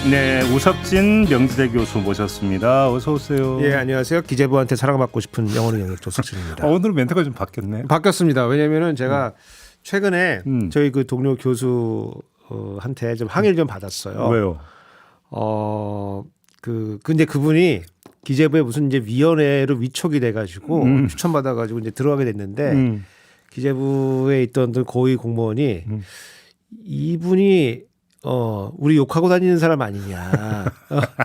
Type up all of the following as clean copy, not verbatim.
네, 우석진 명지대 교수 모셨습니다. 어서 오세요. 예, 안녕하세요. 기재부한테 사랑받고 싶은 영어는 영역 조석진입니다. 오늘 멘트가 좀 바뀌었네. 바뀌었습니다. 왜냐면은 제가 최근에 저희 그 동료 교수한테 좀 항의를 좀 받았어요. 왜요? 근데 그분이 기재부에 무슨 이제 위원회로 위촉이 돼가지고 추천받아가지고 이제 들어가게 됐는데 기재부에 있던 고위 공무원이 이분이 우리 욕하고 다니는 사람 아니냐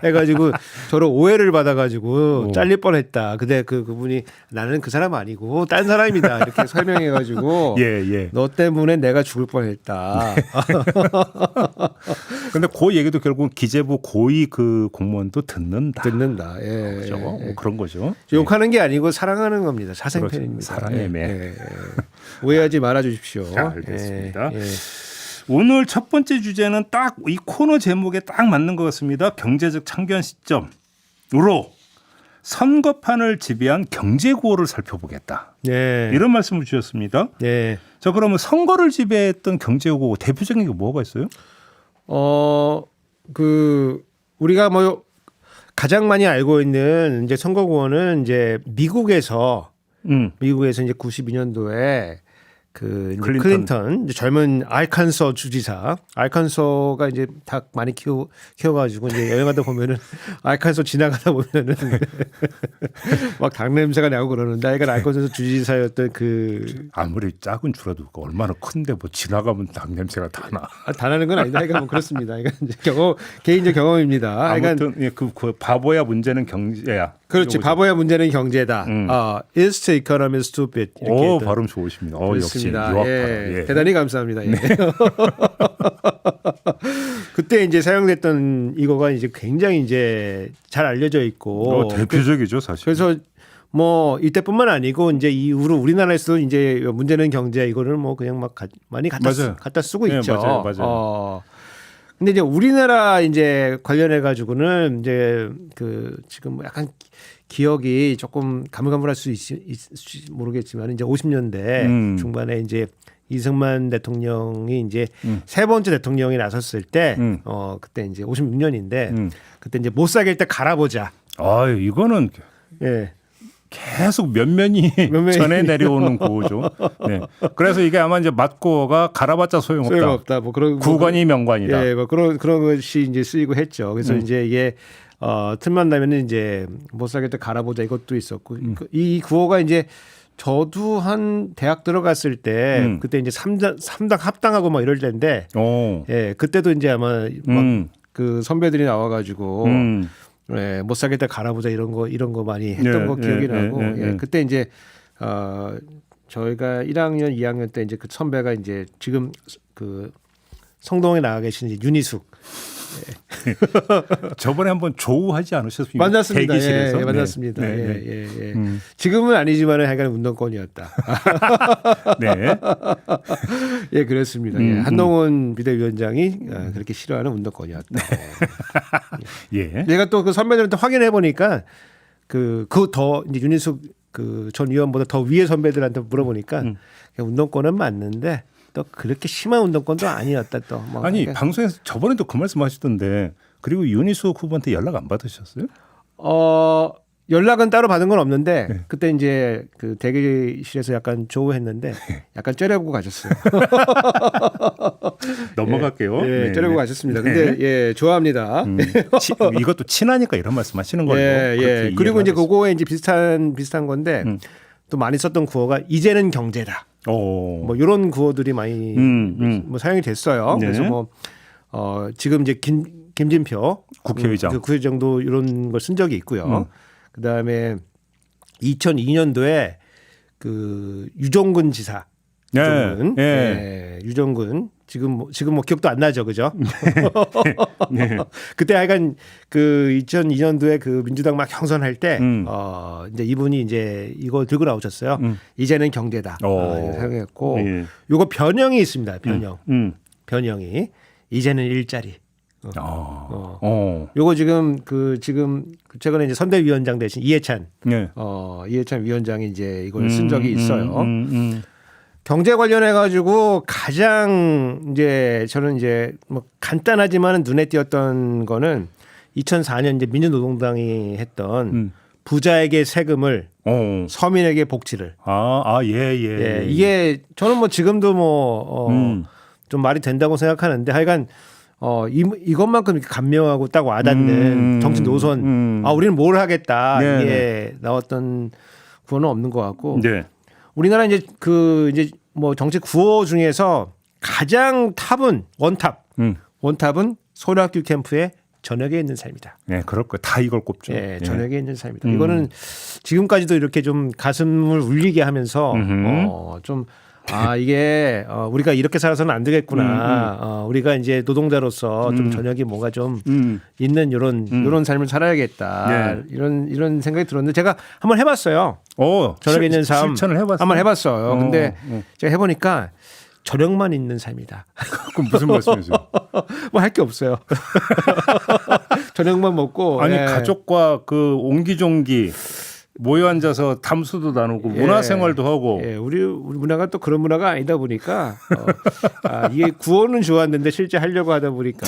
해가지고 저를 오해를 받아가지고 잘릴 뻔했다. 근데 그분이 나는 그 사람 아니고 딴 사람이다 이렇게 설명해가지고 예. 너 때문에 내가 죽을 뻔했다. 근데 그 얘기도 결국은 기재부 고위 그 공무원도 듣는다. 예, 그렇죠? 예. 그런 거죠. 욕하는 게 아니고 사랑하는 겁니다. 사생팬입니다. 그렇죠. 사랑의 매. 예. 오해하지 말아 주십시오. 알겠습니다. 오늘 첫 번째 주제는 딱 이 코너 제목에 딱 맞는 것 같습니다. 경제적 참견 시점으로 선거판을 지배한 경제 구호를 살펴보겠다. 네. 이런 말씀을 주셨습니다. 네. 자, 그러면 선거를 지배했던 경제 구호 대표적인 게 뭐가 있어요? 우리가 뭐 가장 많이 알고 있는 이제 선거 구호는 이제 미국에서 이제 92년도에 그 클린턴 이제 젊은 알칸소 주지사, 알칸소가 이제 닭 많이 키워가지고 이제 여행하다 보면은 알칸소 지나가다 보면은 막 닭 냄새가 나고 그러는데, 이건 알칸소 주지사였던 그 아무리 작은 줄어도 얼마나 큰데 뭐 지나가면 닭 냄새가 다 나. 다 나는 건 아니다. 이건 뭐 그렇습니다. 이건 이제 개인적 경험입니다. 아무튼 그 바보야 문제는 경제야. 그렇지. 바보야 문제는 경제다. Is the economy stupid? 오, 발음 좋으십니다. 역시 유학 발음. 예. 대단히 감사합니다. 네. 그때 이제 사용됐던 이거가 이제 굉장히 이제 잘 알려져 있고 대표적이죠, 사실. 그래서 뭐 이때뿐만 아니고 이제 이후로 우리나라에서도 이제 문제는 경제 이거를 뭐 그냥 막 많이 갖다 쓰고 있죠. 맞아요. 근데 이제 우리나라 이제 관련해 가지고는 이제 그 지금 뭐 약간 기억이 조금 가물가물할 수 있을지 모르겠지만 이제 50년대 중반에 이제 이승만 대통령이 이제 세 번째 대통령이 나섰을 때 그때 이제 56년인데 그때 이제 못 살겠다 갈아보자. 이거는 예. 계속 면면이 전해 내려오는 구호죠. 네. 그래서 이게 아마 이제 맞고가 갈아봤자 소용없다. 뭐 그런 구관이 명관이다. 예, 뭐 그런 것이 이제 쓰이고 했죠. 그래서 이제 이게 틈만 나면은 이제 못 살겠다 갈아보자 이것도 있었고 이 구호가 이제 저도 한 대학 들어갔을 때 그때 이제 삼당 합당하고 막 이럴 때인데 예, 그때도 이제 아마 막 그 선배들이 나와가지고 예, 못 살겠다 갈아보자 이런 거 많이 했던 거 기억이 나고 그때 이제 저희가 1학년, 2학년 때 이제 그 선배가 이제 지금 그 성동에 나가 계시는 윤희숙. 저번에 한번 조우하지 않으셨습니까? 만났습니다. 대기실에서. 예, 만났습니다. 예. 지금은 아니지만은 하여간 운동권이었다. 네. 예, 그렇습니다. 한동훈 비대위원장이 그렇게 싫어하는 운동권이었다. 예. 내가 또 그 선배들한테 확인해 보니까 그 더 이제 윤희숙 그 전 의원보다 더 위에 선배들한테 물어보니까 운동권은 맞는데 또 그렇게 심한 운동권도 아니었다 또. 뭐 아니 그러니까. 방송에서 저번에도 그 말씀하시던데 그리고 윤희숙 후보한테 연락 안 받으셨어요? 연락은 따로 받은 건 없는데 그때 이제 그 대기실에서 약간 조우했는데 약간 째려보고 가셨어요. 넘어갈게요. 예, 째려보고 가셨습니다. 근데 예, 좋아합니다. 이것도 친하니까 이런 말씀하시는 거예요. 예. 그리고 이제 그거에 이제 비슷한 건데 또 많이 썼던 구호가 이제는 경제다. 뭐 이런 구호들이 많이 뭐 사용이 됐어요. 네. 그래서 뭐 지금 이제 김진표 국회의장 그 국회의장도 이런 걸 쓴 적이 있고요. 그다음에 2002년도에 그 유정근 지사, 유정근 지금 뭐 기억도 안 나죠, 그죠? 네. 그때 하여간 그 2002년도에 그 민주당 막 경선할 때 이제 이분이 이제 이거 들고 나오셨어요. 이제는 경제다 사용했고, 요거 변형이 있습니다. 변형이 이제는 일자리. 요거 지금 최근에 이제 선대위원장 대신 이해찬, 이해찬 위원장이 이제 이걸 쓴 적이 있어요. 경제 관련해 가지고 가장 이제 저는 이제 뭐 간단하지만 눈에 띄었던 거는 2004년 이제 민주노동당이 했던 부자에게 세금을 서민에게 복지를. 예. 이게 저는 뭐 지금도 좀 말이 된다고 생각하는데 하여간 이것만큼 이렇게 감명하고 딱 와닿는 정치 노선. 우리는 뭘 하겠다. 네, 이게 나왔던 구호는 없는 것 같고. 네. 우리나라 이제 이제 뭐 정치 구호 중에서 가장 탑은 원탑은 소래학교 캠프의 저녁에 있는 삶이다. 네, 그럴 거 다 이걸 꼽죠. 예, 저녁에 있는 삶이다. 이거는 지금까지도 이렇게 좀 가슴을 울리게 하면서 좀 이게 우리가 이렇게 살아서는 안 되겠구나. 우리가 이제 노동자로서 좀 저녁에 뭔가 좀 있는 이런 삶을 살아야겠다. 네. 이런 생각이 들었는데 제가 한번 해봤어요. 저녁에 있는 삶 실천을 해봤어요. 한번 해봤어요. 근데 제가 해보니까 저녁만 있는 삶이다. 그럼 무슨 말씀이세요? 뭐 할 게 없어요. 저녁만 먹고. 아니 가족과 그 옹기종기 모여 앉아서 담수도 나누고 문화생활도 하고. 우리 문화가 또 그런 문화가 아니다 보니까 이게 구호는 좋았는데 실제 하려고 하다 보니까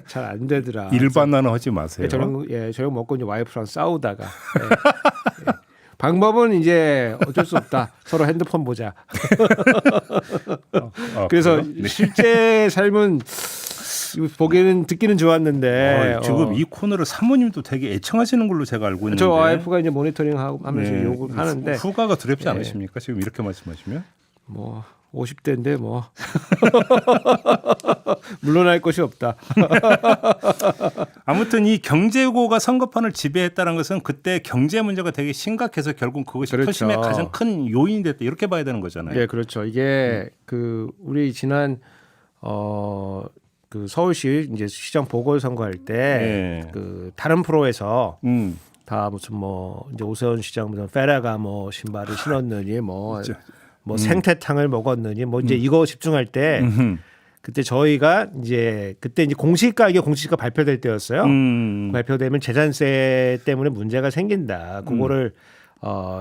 잘 안 되더라. 일반화는 하지 마세요. 저녁 먹고 이제 와이프랑 싸우다가. 방법은 이제 어쩔 수 없다. 서로 핸드폰 보자. 그래서 실제 삶은 듣기는 좋았는데 지금 이 코너를 사모님도 되게 애청하시는 걸로 제가 알고 있는데 저 와이프가 이제 모니터링 하면서 욕을 하는데 후가가 두렵지 않으십니까? 지금 이렇게 말씀하시면 뭐 50대인데 뭐 물러날 것이 없다. 아무튼 이 경제고가 선거판을 지배했다는 것은 그때 경제 문제가 되게 심각해서 결국 그것이 표심의 가장 큰 요인이 됐다 이렇게 봐야 되는 거잖아요. 네, 그렇죠. 이게 우리 지난 그 서울시 이제 시장 보궐선거할 때 다른 프로에서 다 무슨 뭐 이제 오세훈 시장 무슨 페라가 뭐 신발을 신었느니 뭐 생태탕을 먹었느니 뭐 이제 이거 집중할 때 그때 저희가 그때 이제 공시가 발표될 때였어요. 발표되면 재산세 때문에 문제가 생긴다. 그거를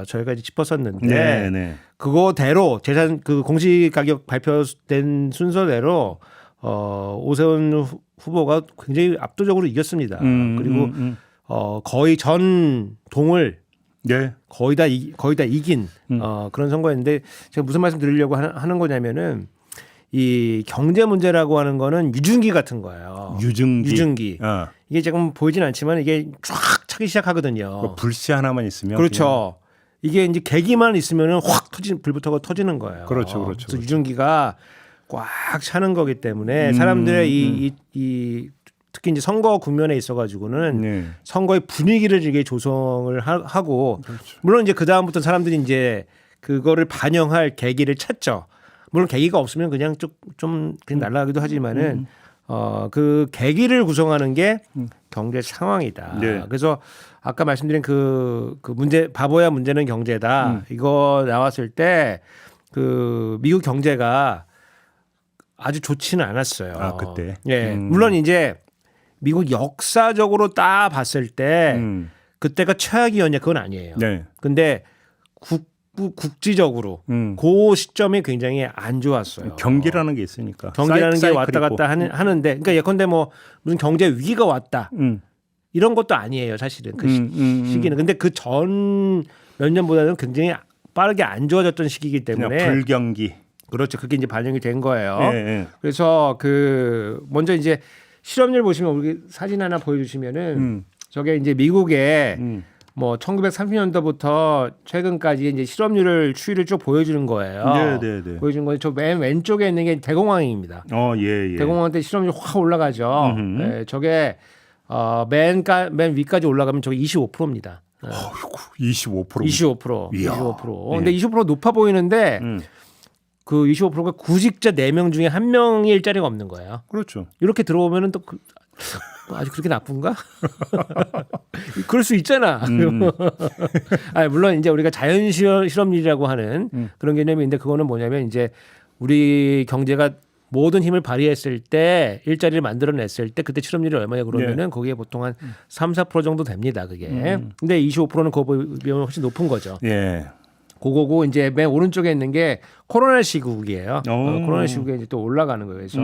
저희가 이제 짚었었는데 그거대로 그 공시 가격 발표된 순서대로 오세훈 후보가 굉장히 압도적으로 이겼습니다. 그리고 거의 전 동을 거의 다 이긴 그런 선거였는데 제가 무슨 말씀 드리려고 하는 거냐면은 이 경제 문제라고 하는 거는 유증기 같은 거예요. 유증기. 이게 지금 보이진 않지만 이게 쫙 차기 시작하거든요. 불씨 하나만 있으면 그렇죠. 이게 이제 계기만 있으면은 확 불부터가 터지는 거예요. 그렇죠. 그래서 유증기가 꽉 차는 거기 때문에 사람들의 이 특히 이제 선거 국면에 있어가지고는 선거의 분위기를 이게 조성을 하고 물론 이제 그 다음부터 사람들이 이제 그거를 반영할 계기를 찾죠. 물론 계기가 없으면 그냥 좀 그냥 날아가기도 하지만은 그 계기를 구성하는 게 경제 상황이다. 그래서 아까 말씀드린 그 문제 바보야 문제는 경제다. 이거 나왔을 때 그 미국 경제가 아주 좋지는 않았어요. 그때. 물론 이제 미국 역사적으로 딱 봤을 때 그때가 최악이었냐 그건 아니에요. 근데 국지적으로 그 시점이 굉장히 안 좋았어요. 경기라는 게 있으니까. 경기라는 게 왔다 갔다 하는데 그러니까 예컨대 뭐 무슨 경제 위기가 왔다. 이런 것도 아니에요, 사실은. 그 시기는. 근데 그 전 몇 년보다는 굉장히 빠르게 안 좋아졌던 시기이기 때문에 불경기. 그렇죠. 그게 이제 반영이 된 거예요. 그래서 먼저 이제 실업률 보시면 우리 사진 하나 보여주시면은 저게 이제 미국의 뭐 1930년도부터 최근까지 이제 실업률을 추이를 쭉 보여주는 거예요. 보여주는 거예요. 저 맨 왼쪽에 있는 게 대공황입니다. 대공황 때 실업률 확 올라가죠. 저게 맨 위까지 올라가면 저게 25%입니다. 25%. 25%. 근데 25% 높아 보이는데 그 25%가 구직자 4명 중에 1명이 일자리가 없는 거예요. 그렇죠. 이렇게 들어오면은 또 아주 그렇게 나쁜가? 그럴 수 있잖아. 물론 이제 우리가 자연 실업률이라고 하는 그런 개념이 있는데 그거는 뭐냐면 이제 우리 경제가 모든 힘을 발휘했을 때 일자리를 만들어냈을 때 그때 실업률이 얼마냐 그러면은 거기에 보통 한 3, 4% 정도 됩니다. 그게. 근데 25%는 그거 보면 훨씬 높은 거죠. 그거고 이제 맨 오른쪽에 있는 게 코로나 시국이에요. 오. 코로나 시국에 이제 또 올라가는 거예요. 그래서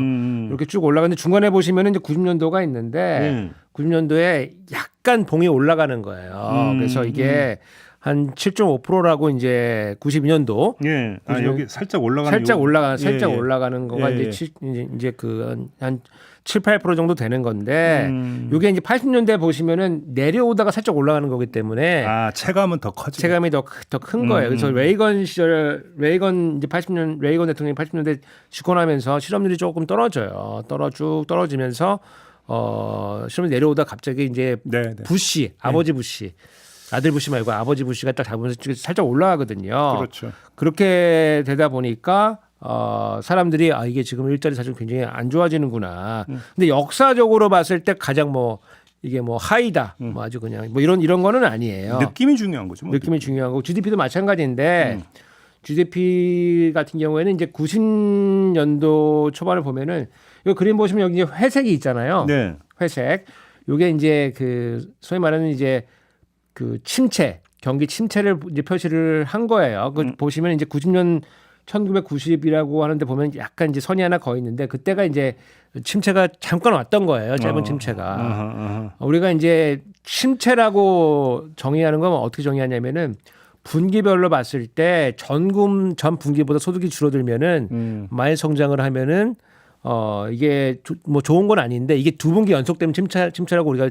이렇게 쭉 올라가는데 중간에 보시면은 이제 90년도가 있는데 90년도에 약간 봉이 올라가는 거예요. 그래서 이게 한 7.5%라고 이제 92년도. 예. 아, 여기 살짝 올라가는 살짝 올라가는 예, 예. 올라가는 거가 예, 예. 이제 그 한 7, 8% 정도 되는 건데 이게 이제 80년대 보시면은 내려오다가 살짝 올라가는 거기 때문에 아, 체감은 더 커지고. 체감이 더 큰 거예요. 그래서 레이건 시절 레이건 이제 80년 레이건 대통령이 80년대 집권하면서 실업률이 조금 떨어져요. 쭉 떨어지면서 실업률이 내려오다 갑자기 이제 네, 네. 부시 아버지 부시 아들 부시 말고 아버지 부시가 딱 잡으면서 살짝 올라가거든요. 그렇죠. 그렇게 되다 보니까 사람들이 이게 지금 일자리 사정 굉장히 안 좋아지는구나. 근데 역사적으로 봤을 때 가장 뭐 이게 뭐 하이다, 뭐 아주 그냥 뭐 이런 거는 아니에요. 느낌이 중요한 거죠. 뭐. 느낌이 중요한 거고 GDP도 마찬가지인데 GDP 같은 경우에는 이제 90년도 초반을 보면은 이 그림 보시면 여기 이제 회색이 있잖아요. 네. 회색. 요게 이제 그 소위 말하는 이제 그 침체, 경기 침체를 이제 표시를 한 거예요. 그 보시면 이제 90년 1990이라고 하는데 보면 약간 이제 선이 하나 거 있는데 그때가 이제 침체가 잠깐 왔던 거예요. 짧은 침체가. 우리가 이제 침체라고 정의하는 건 어떻게 정의하냐면은 분기별로 봤을 때 전 분기보다 소득이 줄어들면은 마이너스 성장을 하면은 이게 뭐 좋은 건 아닌데 이게 두 분기 연속되면 침체라고 우리가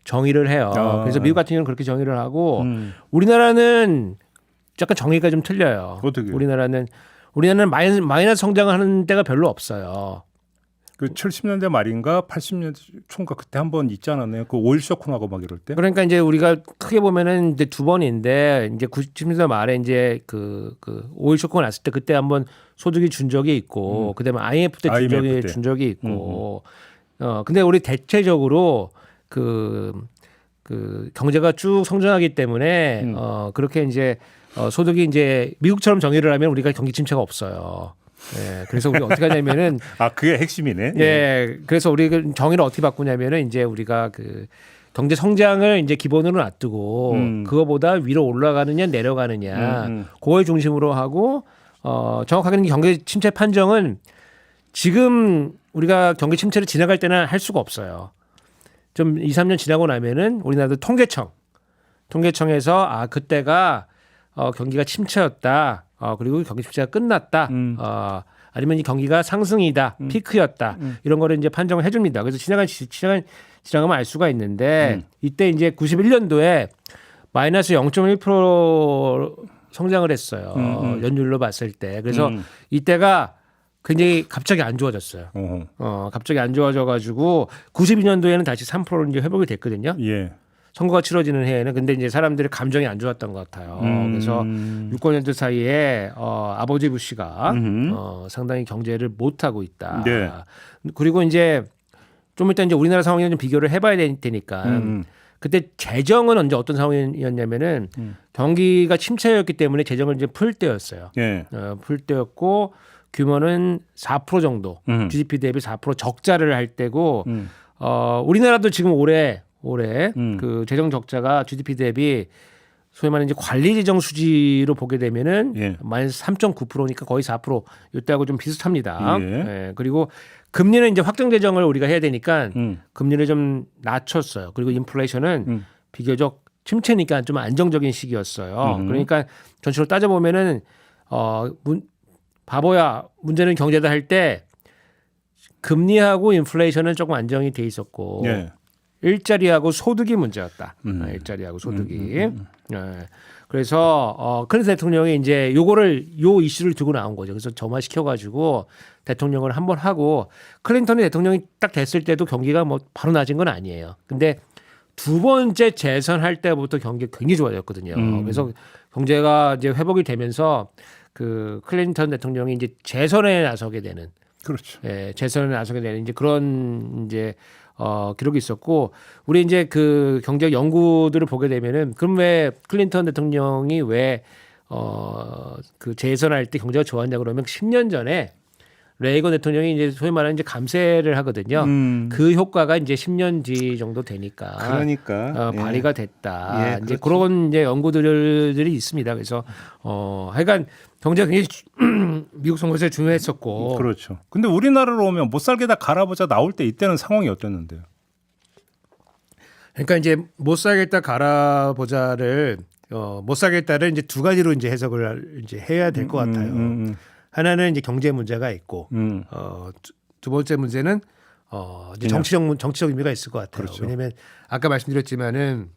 정의를 해요. 그래서 미국 같은 경우는 그렇게 정의를 하고 우리나라는 약간 정의가 좀 틀려요. 어떻게? 우리나라는 마이너스 성장을 하는 때가 별로 없어요. 그 70년대 말인가 80년대 초인가 그때 한번 있지 않았나요? 그 오일 쇼크 나고 막 이럴 때. 그러니까 이제 우리가 크게 보면은 이제 두 번인데 이제 90년대 말에 이제 그 오일 쇼크가 났을 때 그때 한번 소득이 준 적이 있고 그다음에 IMF 때 준 적이 있고 근데 우리 대체적으로 그 경제가 쭉 성장하기 때문에 그렇게 이제 소득이 이제 미국처럼 정의를 하면 우리가 경기 침체가 없어요. 예, 그래서 우리가 어떻게 하냐면은 그게 핵심이네. 예, 그래서 우리 그 정의를 어떻게 바꾸냐면은 이제 우리가 그 경제 성장을 이제 기본으로 놔두고 그거보다 위로 올라가느냐 내려가느냐 그걸 중심으로 하고 정확하게는 경제 침체 판정은 지금 우리가 경기 침체를 지나갈 때는 할 수가 없어요. 좀 2, 3년 지나고 나면은 우리나라도 통계청에서 그때가 경기가 침체였다. 그리고 경기 침체가 끝났다. 아니면 이 경기가 상승이다. 피크였다. 이런 거를 이제 판정을 해줍니다. 그래서 지나가면 알 수가 있는데 이때 이제 91년도에 마이너스 0.1% 성장을 했어요. 연율로 봤을 때. 그래서 이때가 굉장히 갑자기 안 좋아졌어요. 갑자기 안 좋아져가지고 92년도에는 다시 3%로 이제 회복이 됐거든요. 예. 선거가 치러지는 해에는 근데 이제 사람들의 감정이 안 좋았던 것 같아요. 그래서 6, 9년도 사이에 아버지 부시가 상당히 경제를 못 하고 있다. 네. 그리고 이제 좀 이따 이제 우리나라 상황이랑 좀 비교를 해봐야 되니까 그때 재정은 언제 어떤 상황이었냐면은 경기가 침체였기 때문에 재정을 이제 풀 때였어요. 예. 풀 때였고 규모는 4% 정도 GDP 대비 4% 적자를 할 때고 우리나라도 지금 올해 그 재정 적자가 GDP 대비 소위 말하는 이제 관리 재정 수지로 보게 되면은 마이너스 3.9%니까 거의 4% 이때하고 좀 비슷합니다. 예, 그리고 금리는 이제 확정 재정을 우리가 해야 되니까 금리를 좀 낮췄어요. 그리고 인플레이션은 비교적 침체니까 좀 안정적인 시기였어요. 그러니까 전체로 따져 보면은 바보야 문제는 경제다 할 때 금리하고 인플레이션은 조금 안정이 돼 있었고 일자리하고 소득이 문제였다. 일자리하고 소득이. 그래서 클린턴 대통령이 이제 요 이슈를 두고 나온 거죠. 그래서 점화시켜가지고 대통령을 한번 하고 클린턴이 대통령이 딱 됐을 때도 경기가 뭐 바로 낮은 건 아니에요. 근데 두 번째 재선할 때부터 경기가 굉장히 좋아졌거든요. 그래서 경제가 이제 회복이 되면서 그 클린턴 대통령이 이제 재선에 나서게 되는. 그렇죠. 예, 재선에 나서게 되는 이제 그런 이제 기록이 있었고 우리 이제 그 경제 연구들을 보게 되면은 그럼 왜 클린턴 대통령이 왜 그 재선할 때 경제가 좋았냐 그러면 10년 전에 레이건 대통령이 이제 소위 말하는 이제 감세를 하거든요. 그 효과가 이제 10년 뒤 정도 되니까 그러니까 발휘가 됐다. 예, 이제 그렇죠. 그런 이제 연구들이 있습니다. 그래서 하여간 경제가 굉장히 미국 선거에서 중요했었고. 그렇죠. 근데 우리나라로 오면 못 살게 다 갈아보자 나올 때 이때는 상황이 어땠는데요? 그러니까 이제 못 살겠다 갈아보자를 못 살겠다를 이제 두 가지로 이제 해석을 이제 해야 될 것 같아요. 하나는 이제 경제 문제가 있고 두 번째 문제는 이제 정치적 의미가 있을 것 같아요. 그렇죠. 왜냐하면 아까 말씀드렸지만은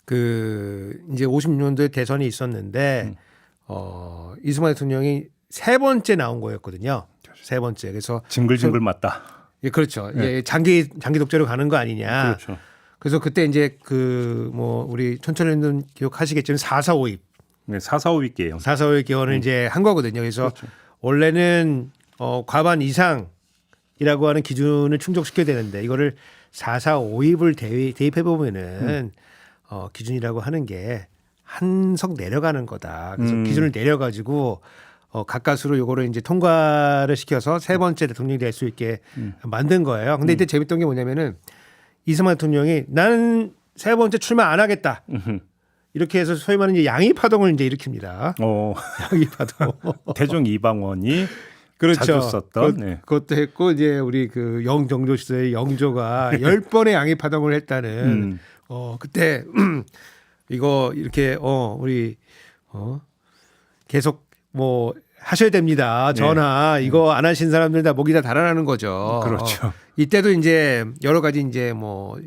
그 이제 56년도에 대선이 있었는데 이승만 대통령이 세 번째 나온 거였거든요. 세 번째. 그래서 징글징글 맞다. 예, 그렇죠. 예, 장기 독재로 가는 거 아니냐. 그렇죠. 그래서 그때 이제 그 뭐 우리 촌철님은 기억하시겠지만 4.4.5입. 네, 4.4.5 개요. 4.4.5입 개헌을 이제 한 거거든요. 그래서 원래는 과반 이상이라고 하는 기준을 충족시켜야 되는데 이거를 4.4.5입을 대입해 보면은 기준이라고 하는 게 한 석 내려가는 거다. 그래서 기준을 내려가지고 가까스로 요거를 이제 통과를 시켜서 세 번째 대통령이 될 수 있게 만든 거예요. 근데 이때 재밌던 게 뭐냐면은 이승만 대통령이 나는 세 번째 출마 안 하겠다. 이렇게 해서 소위 말하는 이제 양위 파동을 이제 일으킵니다. 양위 파동. 태종 이방원이 그렇죠. 자주 썼던 그것도 했고 이제 우리 그 영정조 시대의 영조가 10번의 양위 파동을 했다는 그때 이거 이렇게 우리 계속 뭐 하셔야 됩니다. 전하 이거 안 하신 사람들 다 목이 다 달아나는 거죠. 그렇죠. 이때도 이제 여러 가지 이제 뭐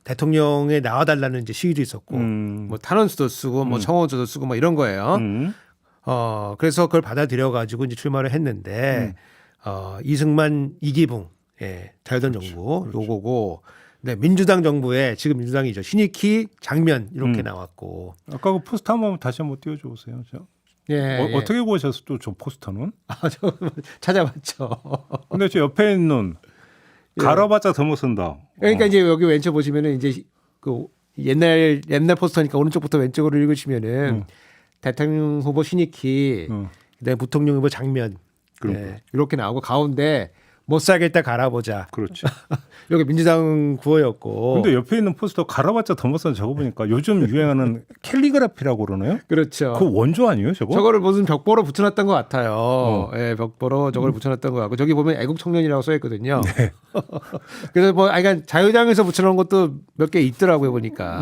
대통령에 나와달라는 이제 시위도 있었고 뭐 탄원서도 쓰고 뭐 청원서도 쓰고 뭐 이런 거예요. 그래서 그걸 받아들여 가지고 이제 출마를 했는데 이승만 이기붕 자유당 정부 요거고 네, 민주당 정부에 지금 민주당이죠. 신익희 장면 이렇게 나왔고 아까 그 포스터 한번 다시 한번 띄워줘 보세요. 예, 어떻게 구하셨어 또 저 포스터는? 저 찾아봤죠. 근데 저 옆에 있는 갈아봤자 더 못 쓴다. 그러니까 이제 여기 왼쪽 보시면은 이제 그 옛날 포스터니까 오른쪽부터 왼쪽으로 읽으시면은 대통령 후보 신익희, 그다음에 부통령 후보 장면 이렇게 나오고 가운데 못 살겠다 갈아보자. 그렇죠. 여기 민주당 구호였고. 근데 옆에 있는 포스터 갈아봤자 더 못 쓴 저거 보니까 요즘 유행하는 캘리그라피라고 그러나요? 그렇죠. 그 원조 아니에요, 저거? 저거를 무슨 벽보로 붙여놨던 것 같아요. 예, 벽보로 저걸 붙여놨던 것 같고 저기 보면 애국 청년이라고 써있거든요. 네. 그래서 뭐, 그러니까 자유당에서 붙여놓은 것도 몇 개 있더라고요 보니까.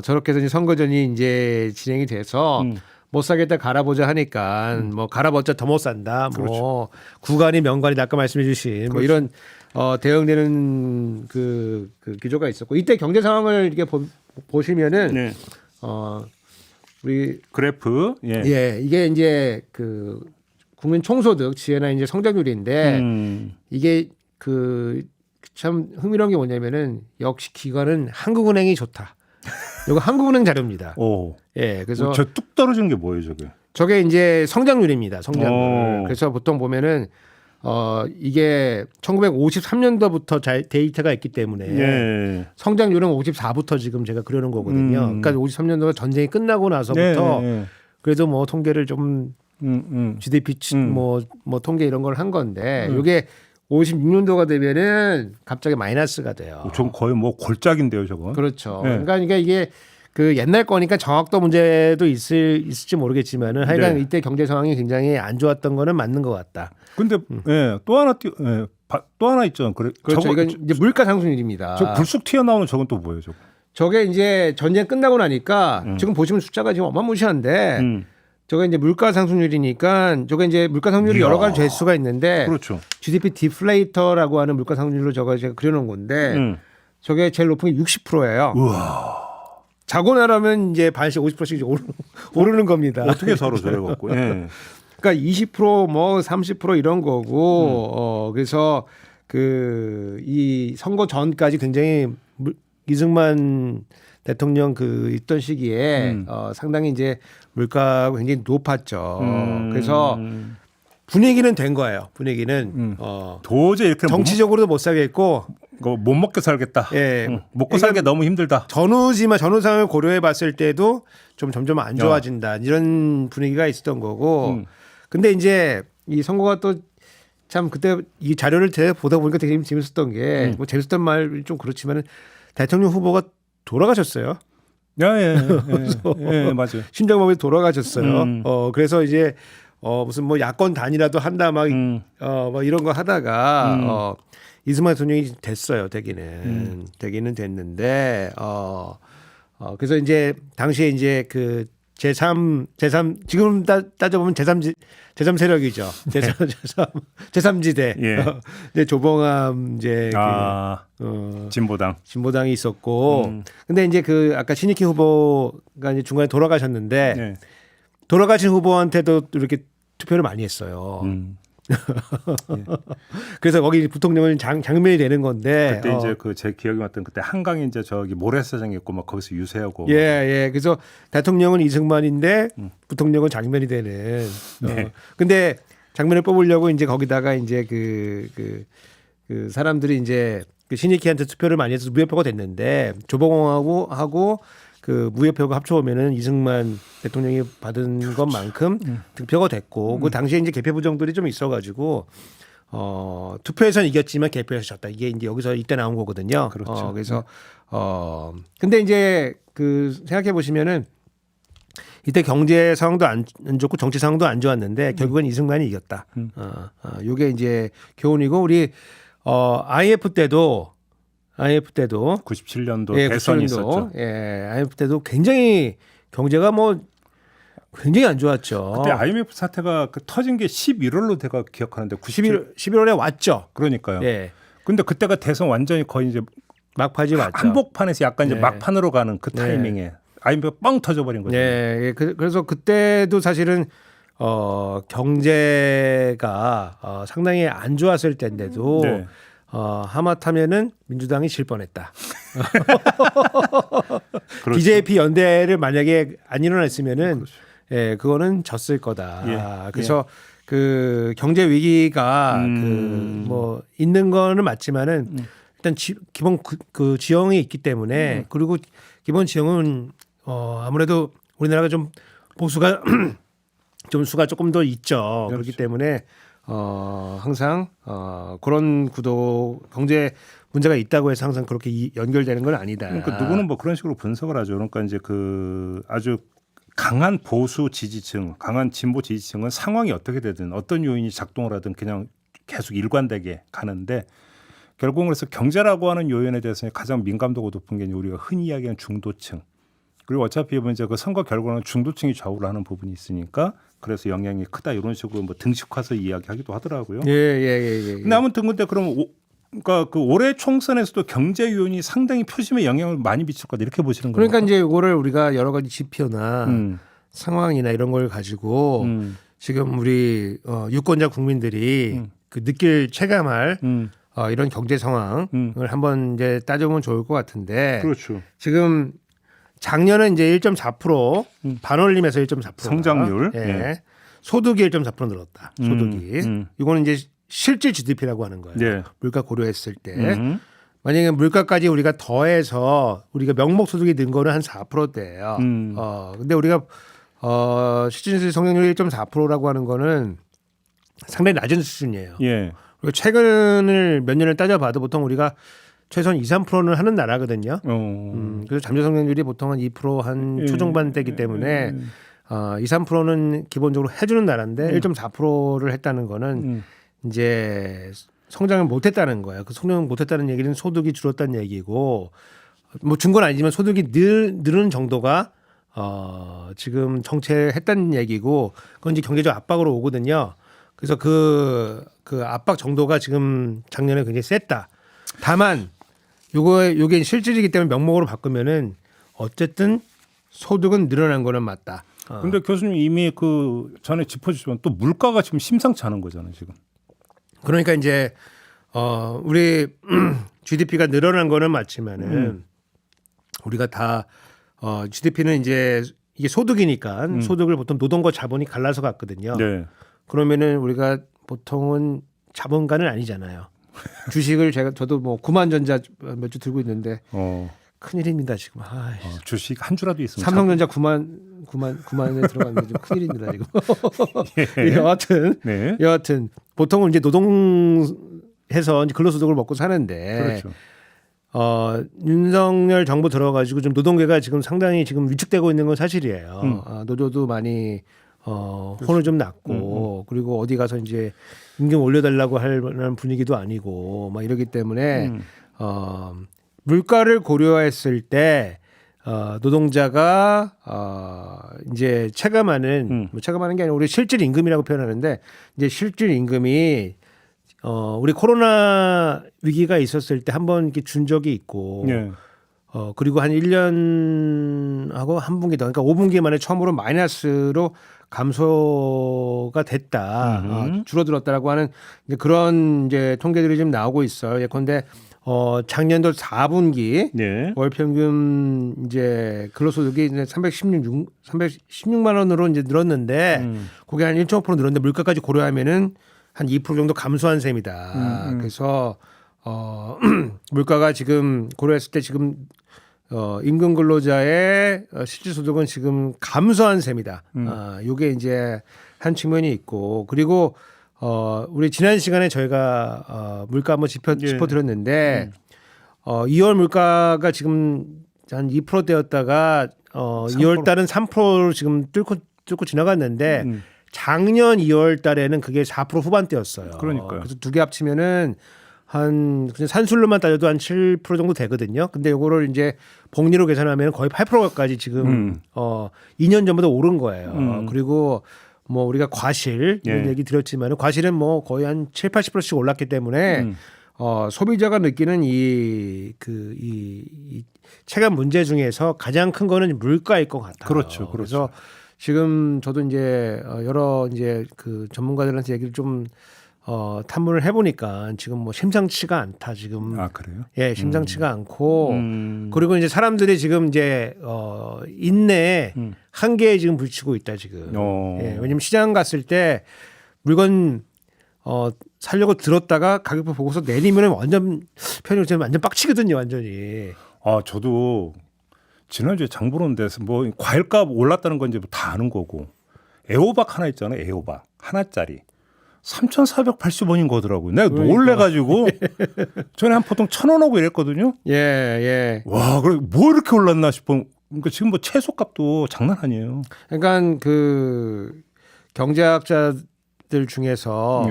저렇게 해서 이제 선거전이 이제 진행이 돼서. 못 사겠다 갈아보자 하니까 뭐 갈아봤자 더 못 산다. 뭐 그렇죠. 구간이 명관이 아까 말씀해주신 그렇죠. 뭐 이런 대응되는 그 기조가 있었고 이때 경제 상황을 이렇게 보시면은 우리 그래프 이게 이제 그 국민 총소득 지혜나 이제 성장률인데 이게 그 참 흥미로운 게 뭐냐면은 역시 기관은 한국은행이 좋다. 이거 한국은행 자료입니다. 그래서 저 뚝 떨어진 게 뭐예요, 저게? 저게 이제 성장률입니다. 성장률. 그래서 보통 보면은 이게 1953년도부터 데이터가 있기 때문에 성장률은 54부터 지금 제가 그려놓은 거거든요. 그러니까 53년도가 전쟁이 끝나고 나서부터 그래도 뭐 통계를 좀 GDP 뭐 통계 이런 걸 한 건데 이게 56년도가 되면은 갑자기 마이너스가 돼요. 전 거의 뭐 골짜기인데요, 저건. 그렇죠. 그러니까 이게 그 옛날 거니까 정확도 문제도 있을지 모르겠지만은 하여간 이때 경제 상황이 굉장히 안 좋았던 거는 맞는 것 같다. 근데 또 하나 있죠. 그렇죠. 이건 이제 물가 상승률입니다. 저 불쑥 튀어나오는 저건 또 뭐예요, 저거? 저게 이제 전쟁 끝나고 나니까 지금 보시면 숫자가 지금 어마무시한데 저게 이제 물가 상승률이니까 저게 이제 물가 상승률이 여러 가지 될 수가 있는데 그렇죠. GDP 디플레이터라고 하는 물가 상승률로 저거 제가 그려놓은 건데 저게 제일 높은 게 60%예요. 우와. 자고 나라면 이제 반씩 50%씩 오르는 겁니다. 어떻게 서로 저래갖고. 그러니까 20%뭐 30% 이런 거고 그래서 그 이 선거 전까지 굉장히 이승만 대통령 있던 시기에 상당히 이제 물가가 굉장히 높았죠. 그래서 분위기는 된 거예요. 분위기는 도저히 이렇게 정치적으로도 못 살겠고 못 먹게 살겠다. 먹고 살기 너무 힘들다. 전후 상황을 고려해 봤을 때도 좀 점점 안 좋아진다. 이런 분위기가 있었던 거고. 근데 이제 이 선거가 또 참 그때 이 자료를 제가 보다 보니까 되게 재밌었던 게 뭐 재밌었던 말 좀 그렇지만은 대통령 후보가 돌아가셨어요. 예, 맞아요. 심장마비 돌아가셨어요. 그래서 이제 무슨 뭐 야권 단일화도 한다 막 이런 거 하다가 이승만 대통령이 됐어요. 되기는 됐는데 그래서 이제 당시에 이제 그 제3 지금 따져보면 제3 세력이죠. 제3지대. 예. 이제 조봉암 이제 진보당이 있었고 근데 이제 그 아까 신익희 후보가 이제 중간에 돌아가셨는데 네. 돌아가신 후보한테도 이렇게 투표를 많이 했어요. 예. 그래서 거기 부통령은 장면이 되는 건데 그때 이제 그 제 기억이 맞던 그때 한강에 이제 저기 모래사장이 있고 막 거기서 유세하고 예. 그래서 대통령은 이승만인데 부통령은 장면이 되는. 네. 근데 장면을 뽑으려고 이제 거기다가 이제 그 사람들이 이제 그 신익희한테 투표를 많이 해서 무효표가 됐는데 조봉하고 그 무효표가 합쳐보면은 이승만 대통령이 받은 것만큼 득표가 됐고 그 당시에 이제 개표 부정들이 좀 있어가지고 투표에서는 이겼지만 개표에서 졌다. 이게 이제 여기서 이때 나온 거거든요. 그렇죠. 그래서 근데 이제 그 생각해 보시면은 이때 경제 상황도 안 좋고 정치 상황도 안 좋았는데 결국은 이승만이 이겼다. 요게 이제 교훈이고 우리 IMF 때도 97년도 예, 대선이 97년도, 있었죠. 예, IMF 때도 굉장히 경제가 뭐 굉장히 안 좋았죠. 그때 IMF 사태가 터진 게 11월로 제가 기억하는데 11월에 왔죠. 그러니까요. 예. 근데 그때가 대선 완전히 거의 이제 막판이 왔죠. 한복판에서 약간 이제 네. 막판으로 가는 그 타이밍에 IMF 가 뻥 터져버린 거죠. 예. 그래서 그때도 사실은 경제가 상당히 안 좋았을 때인데도 네. 하마터면은 민주당이 질 뻔했다. 그렇죠. DJP 연대를 만약에 안 일어났으면은 그렇죠. 예, 그거는 졌을 거다. 예. 그래서 그 경제 위기가 그 뭐 있는 거는 맞지만은 일단 기본 그 지형이 있기 때문에 그리고 기본 지형은 아무래도 우리나라가 좀 보수가 좀 수가 조금 더 있죠. 그렇죠. 그렇기 때문에 항상 그런 구도 경제 문제가 있다고 해서 항상 그렇게 연결되는 건 아니다. 그러니까 누구는 뭐 그런 식으로 분석을 하죠. 그러니까 이제 그 아주 강한 보수 지지층, 강한 진보 지지층은 상황이 어떻게 되든 어떤 요인이 작동을 하든 그냥 계속 일관되게 가는데 결국은 그래서 경제라고 하는 요인에 대해서 가장 민감도가 높은 게 우리가 흔히 이야기하는 중도층. 그리고 어차피 이제 그 선거 결과는 중도층이 좌우를 하는 부분이 있으니까 그래서 영향이 크다 이런 식으로 뭐 등식화서 이야기하기도 하더라고요. 예. 근데 아무튼 근데 그럼 그러니까 그 올해 총선에서도 경제 요인이 상당히 표심에 영향을 많이 미칠 거다 이렇게 보시는 거예요. 그러니까 이제 이거를 우리가 여러 가지 지표나 상황이나 이런 걸 가지고 지금 우리 유권자 국민들이 그 느낄 체감할 이런 경제 상황을 한번 이제 따져보면 좋을 것 같은데. 그렇죠. 지금 작년은 이제 1.4% 반올림에서 1.4% 성장률. 예. 예. 소득이 1.4% 늘었다. 소득이. 이거는 이제 실질 GDP라고 하는 거예요. 예. 물가 고려했을 때. 만약에 물가까지 우리가 더해서 우리가 명목 소득이 는 거는 한 4%대예요. 근데 우리가 실질 성장률 1.4%라고 하는 거는 상당히 낮은 수준이에요. 예. 그리고 최근을 몇 년을 따져봐도 보통 우리가 최소한 2, 3%는 하는 나라거든요. 그래서 잠재 성장률이 보통 한 2% 한 초중반대이기 때문에 2, 3%는 기본적으로 해주는 나라인데 1.4%를 했다는 거는 이제 성장을 못했다는 거예요. 그 성장을 못했다는 얘기는 소득이 줄었다는 얘기고 뭐 준 건 아니지만 소득이 늘은 정도가 지금 정체했다는 얘기고 그건 이제 경제적 압박으로 오거든요. 그래서 그 압박 정도가 지금 작년에 굉장히 셌다. 다만 요게 실질이기 때문에 명목으로 바꾸면은 어쨌든 소득은 늘어난 거는 맞다. 근데 교수님 이미 그 전에 짚어주시면 또 물가가 지금 심상치 않은 거잖아요 지금. 그러니까 이제 우리 GDP가 늘어난 거는 맞지만은 우리가 다 GDP는 이제 이게 소득이니까 소득을 보통 노동과 자본이 갈라서 갔거든요. 네. 그러면은 우리가 보통은 자본가는 아니잖아요. 주식을 저도 뭐 구만전자 몇 주 들고 있는데 큰일입니다 지금. 주식 한 주라도 있으면 삼성전자 9만에 들어갔는데 좀 큰일입니다 지금. 예. 여하튼 보통은 이제 노동해서 이제 근로소득을 먹고 사는데 그렇죠. 윤석열 정부 들어가지고 좀 노동계가 지금 상당히 지금 위축되고 있는 건 사실이에요. 노조도 많이 혼을 좀 났고 그리고 어디 가서 이제 임금 올려달라고 할 만한 분위기도 아니고 막 이러기 때문에 물가를 고려했을 때 노동자가 이제 체감하는 뭐 체감하는 게 아니라 우리 실질 임금이라고 표현하는데 이제 실질 임금이 우리 코로나 위기가 있었을 때 한 번 이렇게 준 적이 있고 예. 그리고 한 1년하고 한 분기 더 그러니까 5분기 만에 처음으로 마이너스로 감소가 됐다. 줄어들었다라고 하는 이제 그런 이제 통계들이 좀 나오고 있어요. 예컨대 작년도 4분기 네. 월 평균 이제 근로소득이 이제 316만 원으로 이제 늘었는데 그게 한 1.5% 늘었는데 물가까지 고려하면은 한 2% 정도 감소한 셈이다. 그래서 물가가 지금 고려했을 때 지금 임금 근로자의 실질 소득은 지금 감소한 셈이다. 요게 이제 한 측면이 있고 그리고 우리 지난 시간에 저희가 물가 한번 짚어드렸는데 2월 물가가 지금 한 2%대였다가 2월 달은 3%로 지금 뚫고 지나갔는데 작년 2월 달에는 그게 4% 후반대였어요. 그러니까요. 그래서 두 개 합치면은 한 그냥 산술로만 따져도 한 7% 정도 되거든요. 근데 요거를 이제 복리로 계산하면 거의 8%까지 지금 2년 전보다 오른 거예요. 그리고 뭐 우리가 과실 이런 얘기 드렸지만 과실은 뭐 거의 한 7, 80%씩 올랐기 때문에 소비자가 느끼는 이 체감 문제 중에서 가장 큰 거는 물가일 것 같아요. 그렇죠. 그래서 지금 저도 이제 여러 이제 그 전문가들한테 얘기를 좀 탐문을 해보니까 지금 뭐 심상치가 않다 지금. 아 그래요? 예, 심상치가 않고 그리고 이제 사람들이 지금 이제 인내에 한계에 지금 부딪히고 있다 지금. 예, 왜냐면 시장 갔을 때 물건 살려고 들었다가 가격표 보고서 내리면 완전 편의점 완전 빡치거든요, 완전히. 아 저도 지난주에 장 보는 데서 뭐 과일값 올랐다는 건 이제 다 아는 거고 애호박 하나 있잖아요. 애호박 하나짜리 3,480원인 거더라고요. 내가 놀래가지고 전에 한 보통 1,000원 이랬거든요. 예. 와, 그래 뭐 이렇게 올랐나 싶어. 그러니까 지금 뭐 채소값도 장난 아니에요. 그러니까 그 경제학자들 중에서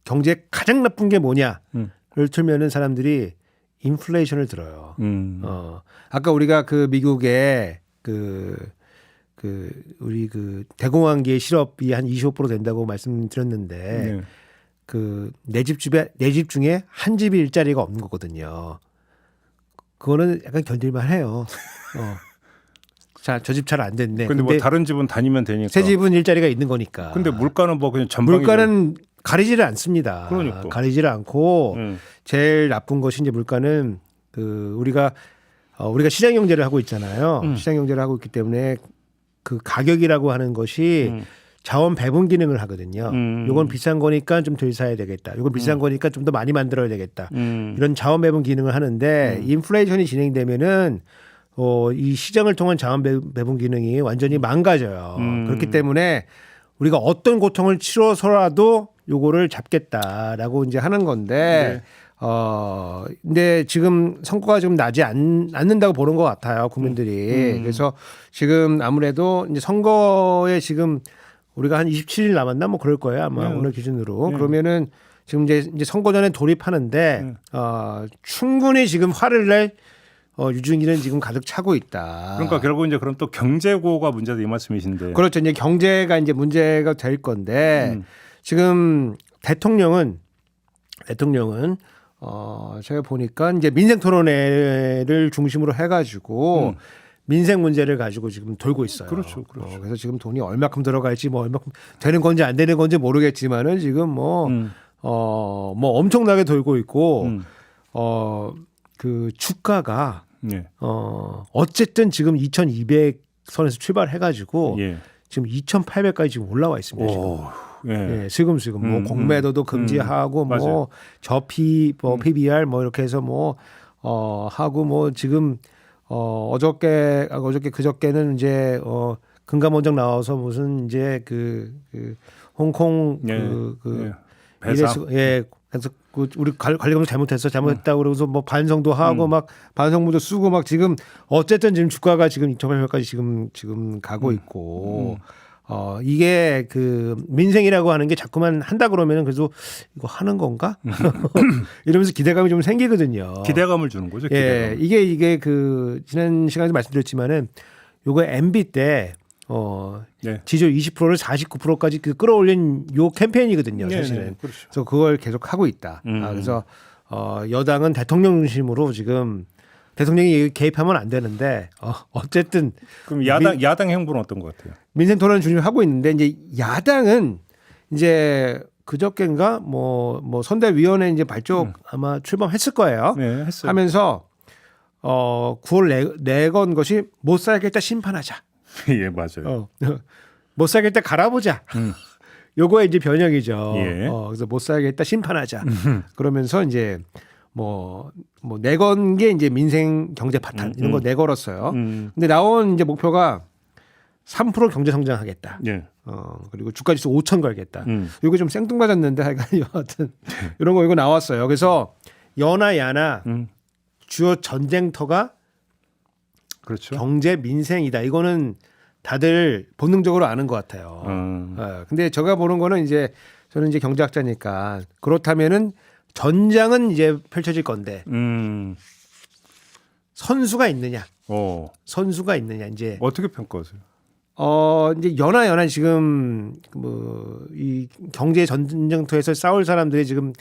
경제 가장 나쁜 게 뭐냐를 틀면은 사람들이 인플레이션을 들어요. 아까 우리가 그 미국의 우리 그 대공황기의 실업이 한 25% 된다고 말씀드렸는데 그 내 집 중에 한 집이 일자리가 없는 거거든요. 그거는 약간 견딜만 해요. 자, 저 집 잘 안 됐네. 근데 뭐 다른 집은 다니면 되니까. 새 집은 일자리가 있는 거니까. 근데 물가는 뭐 그냥 전방이 물가는 가리지를 않습니다. 그러니까. 가리지를 않고 제일 나쁜 것이 이제 물가는 그 우리가 시장 경제를 하고 있잖아요. 시장 경제를 하고 있기 때문에 그 가격이라고 하는 것이 자원 배분 기능을 하거든요. 요건 비싼 거니까 좀 덜 사야 되겠다. 요건 비싼 거니까 좀 더 많이 만들어야 되겠다. 이런 자원 배분 기능을 하는데 인플레이션이 진행되면은 이 시장을 통한 자원 배분 기능이 완전히 망가져요. 그렇기 때문에 우리가 어떤 고통을 치러서라도 요거를 잡겠다라고 이제 하는 건데 근데 지금 성과가 좀 나지 않는다고 보는 것 같아요, 국민들이. 그래서 지금 아무래도 이제 선거에 지금 우리가 한 27일 남았나 뭐 그럴 거예요, 아마 오늘 기준으로. 그러면은 지금 이제 선거전에 돌입하는데 충분히 지금 화를 낼 유증기는 지금 가득 차고 있다. 그러니까 결국 이제 그럼 또 경제고가 문제다 이 말씀이신데. 그렇죠. 이제 경제가 이제 문제가 될 건데 지금 대통령은 제가 보니까 이제 민생 토론회를 중심으로 해가지고 민생 문제를 가지고 지금 돌고 있어요. 그렇죠. 그래서 지금 돈이 얼마큼 들어갈지 뭐 얼마큼 되는 건지 안 되는 건지 모르겠지만은 지금 뭐 엄청나게 돌고 있고 그 주가가 어쨌든 지금 2,200선에서 출발해가지고 지금 2,800까지 지금 올라와 있습니다. 지금. 슬금슬금 뭐 공매도도 금지하고 뭐 저피 PBR 뭐 이렇게 해서 뭐 하고 뭐 지금 어저께 그저께는 이제 금감원장 나와서 무슨 이제 그 홍콩 배상 그래서 우리 관리감독 잘못했다고 그러고서 뭐 반성도 하고 막 반성문도 쓰고 막 지금 어쨌든 지금 주가가 지금 2,800까지 지금 가고 있고 이게 그 민생이라고 하는 게 자꾸만 한다 그러면은 그래도 이거 하는 건가? 이러면서 기대감이 좀 생기거든요. 기대감을 주는 거죠. 예, 기대감. 이게 그 지난 시간에 말씀드렸지만은 요거 MB 때 네. 지지율 20%를 49%까지 그 끌어올린 요 캠페인이거든요, 네, 사실은. 네, 그렇죠. 그래서 그걸 계속 하고 있다. 그래서 여당은 대통령 중심으로 지금 대통령이 개입하면 안 되는데 어쨌든 그럼 야당 행보는 어떤 것 같아요? 민생 토론 중심하고 있는데 이제 야당은 이제 그저께인가 뭐 선대위원회 이제 발족 아마 출범했을 거예요. 네, 했어요. 하면서 9월 내건 것이 못 살겠다 심판하자. 예, 맞아요. 못 살겠다 갈아보자. 요거에 이제 변형이죠. 예. 그래서 못 살겠다 심판하자. 그러면서 이제 뭐 내건 게 이제 민생 경제 파탄 이런 거 내걸었어요. 근데 나온 이제 목표가 3% 경제 성장하겠다. 예. 그리고 주가지수 5천 걸겠다. 이거 좀 생뚱맞았는데 하여간 여하튼 이런 거 이거 나왔어요. 그래서 여나 야나 주요 전쟁터가 그렇죠. 경제 민생이다. 이거는 다들 본능적으로 아는 것 같아요. 근데 제가 보는 거는 이제 저는 이제 경제학자니까 그렇다면은 전장은 이제 펼쳐질 건데 선수가 있느냐? 선수가 있느냐? 이제 어떻게 평가하세요? 이제 연하 지금 뭐 이 경제 전쟁터에서 싸울 사람들이 지금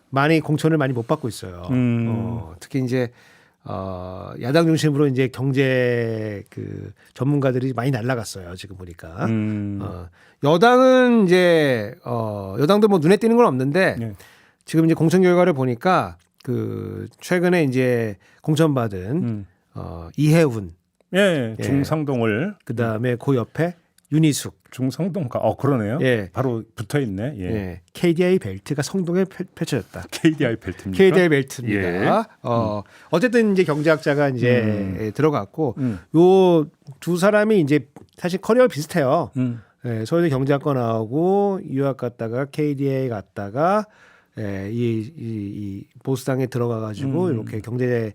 많이 공천을 많이 못 받고 있어요. 특히 이제 야당 중심으로 이제 경제 그 전문가들이 많이 날라갔어요. 지금 보니까 여당은 이제 여당도 뭐 눈에 띄는 건 없는데 네. 지금 이제 공천 결과를 보니까 그 최근에 이제 공천받은 이해훈, 예, 중상동을 그다음에 그 옆에 윤희숙, 중상동가 그러네요. 예. 바로 붙어 있네. 예. 예. KDI 벨트가 성동에 펼쳐졌다. KDI 벨트입니다. KDI 벨트입니다. 예. 어쨌든 이제 경제학자가 이제 들어갔고 요 두 사람이 이제 사실 커리어 비슷해요. 예, 서울대 경제학과 나오고 유학 갔다가 KDI 갔다가 이 보수당에 들어가 가지고 이렇게 경제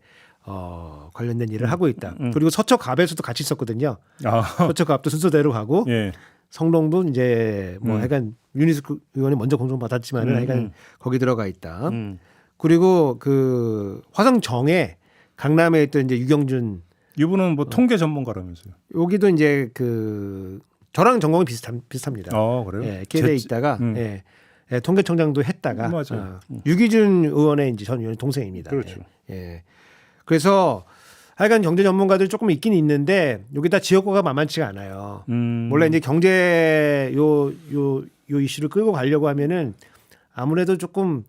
관련된 일을 하고 있다. 그리고 서초갑에서도 같이 있었거든요. 서초갑도 순서대로 가고 예. 성동도 이제 뭐 하여간 윤희숙 의원이 먼저 공천 받았지만은 하여간 거기 들어가 있다. 그리고 그 화성정에 강남에 있던 이제 유경준 이분은 뭐 통계 전문가라면서요. 여기도 이제 그 저랑 전공이 비슷합니다. 그래요? 예, KD에 있다가 통계청장도 했다가 맞아요. 유기준 의원의 이제 전 의원의 동생입니다. 그렇죠. 예. 그래서 하여간 경제 전문가들이 조금 있긴 있는데 여기다 지역구가 만만치가 않아요. 원래 이제 경제 요 이슈를 끌고 가려고 하면은 아무래도 조금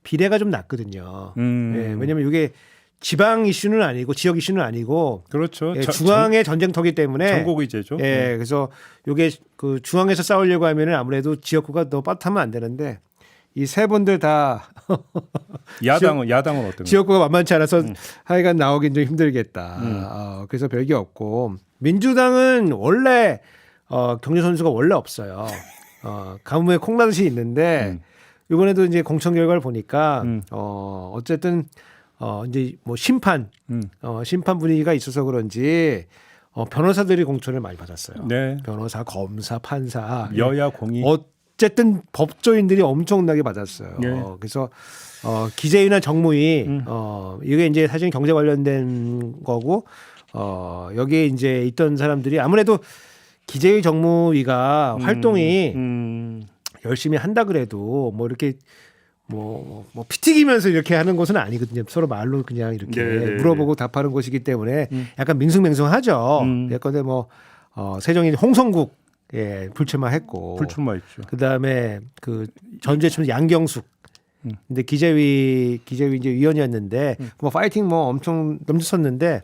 비례가 좀 낮거든요. 예, 왜냐하면 이게 지방 이슈는 아니고 지역 이슈는 아니고 그렇죠. 예, 중앙의 전쟁터기 때문에 전국이제죠. 예, 그래서 이게 그 중앙에서 싸우려고 하면은 아무래도 지역구가 너무 빠듯하면 안 되는데 이 세 분들 다 야당은 어떤가요? 지역구가 만만치 않아서 하여간 나오긴 좀 힘들겠다. 그래서 별게 없고 민주당은 원래 경제 선수가 원래 없어요. 가뭄에 콩나듯이 있는데 이번에도 이제 공천 결과를 보니까 어쨌든 이제 뭐 심판 분위기가 있어서 그런지 변호사들이 공천을 많이 받았어요. 네. 변호사, 검사, 판사, 여야 공이 어쨌든 법조인들이 엄청나게 받았어요. 네. 그래서 기재위나 정무위 이게 이제 사실 경제 관련된 거고 여기에 이제 있던 사람들이 아무래도 기재위 정무위가 활동이 열심히 한다 그래도 뭐 이렇게 뭐 피 튀기면서 이렇게 하는 것은 아니거든요. 서로 말로 그냥 이렇게 물어보고 답하는 곳이기 때문에 약간 밍숭맹숭하죠. 예컨대 뭐 세종이 홍성국 불출마했고 그다음에 그 전주에처럼 양경숙 근데 기재위 이제 위원이었는데 뭐 파이팅 뭐 엄청 넘쳤었는데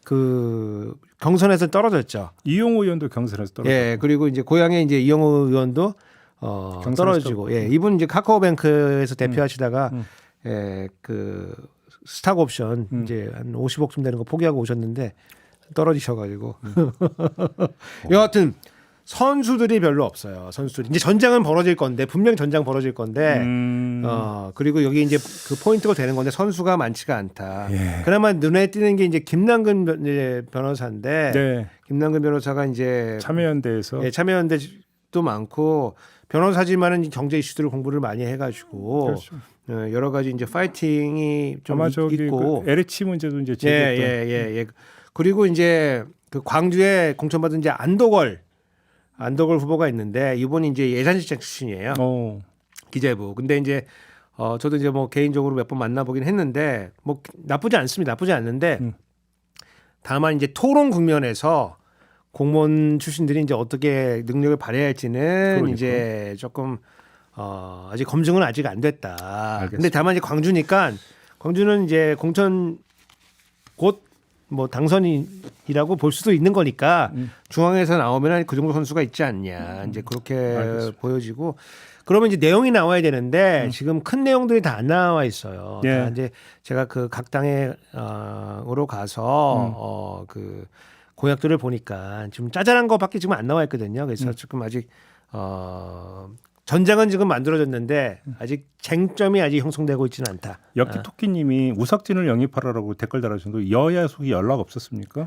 그 경선에서 떨어졌죠. 이용호 의원도 경선에서 떨어졌고. 예, 그리고 이제 고향에 이제 이용호 의원도 떨어지고 이분 이제 카카오뱅크에서 대표하시다가 그 스탁 옵션 이제 한 50억쯤 되는 거 포기하고 오셨는데 떨어지셔가지고 여하튼 선수들이 별로 없어요. 선수들이 이제 전장은 벌어질 건데 분명 전장 벌어질 건데 그리고 여기 이제 그 포인트가 되는 건데 선수가 많지가 않다. 예. 그나마 눈에 띄는 게 이제 김남근 변호사인데 네. 김남근 변호사가 이제 참여연대에서 예, 참여연대도 많고 변호사지만은 경제 이슈들을 공부를 많이 해가지고 그렇죠. 여러 가지 이제 파이팅이 좀 아마 저기 있고 그 LH 문제도 이제 제기했던 예. 그리고 이제 그 광주에 공천받은 이제 안도걸 후보가 있는데 이분이 이제 예산실장 출신이에요. 기재부. 근데 이제 저도 이제 뭐 개인적으로 몇 번 만나보긴 했는데 뭐 나쁘지 않습니다. 나쁘지 않는데 다만 이제 토론 국면에서 공무원 출신들이 이제 어떻게 능력을 발휘할지는 그러니까. 이제 조금 아직 검증은 아직 안 됐다. 알겠습니다. 근데 다만 이제 광주는 이제 공천 곧 뭐 당선이라고 볼 수도 있는 거니까 중앙에서 나오면 그 정도 선수가 있지 않냐 이제 그렇게 알겠습니다. 보여지고 그러면 이제 내용이 나와야 되는데 지금 큰 내용들이 다 안 나와 있어요. 예. 다 이제 제가 그 각 당으로 가서 그 공약들을 보니까 좀 짜잘한 거밖에 지금 안 나와 있거든요. 그래서 지금 아직 전장은 지금 만들어졌는데 아직 쟁점이 아직 형성되고 있지는 않다. 엽기토끼님이 우석진을 영입하라고 댓글 달아주셨는데 여야 속이 연락 없었습니까?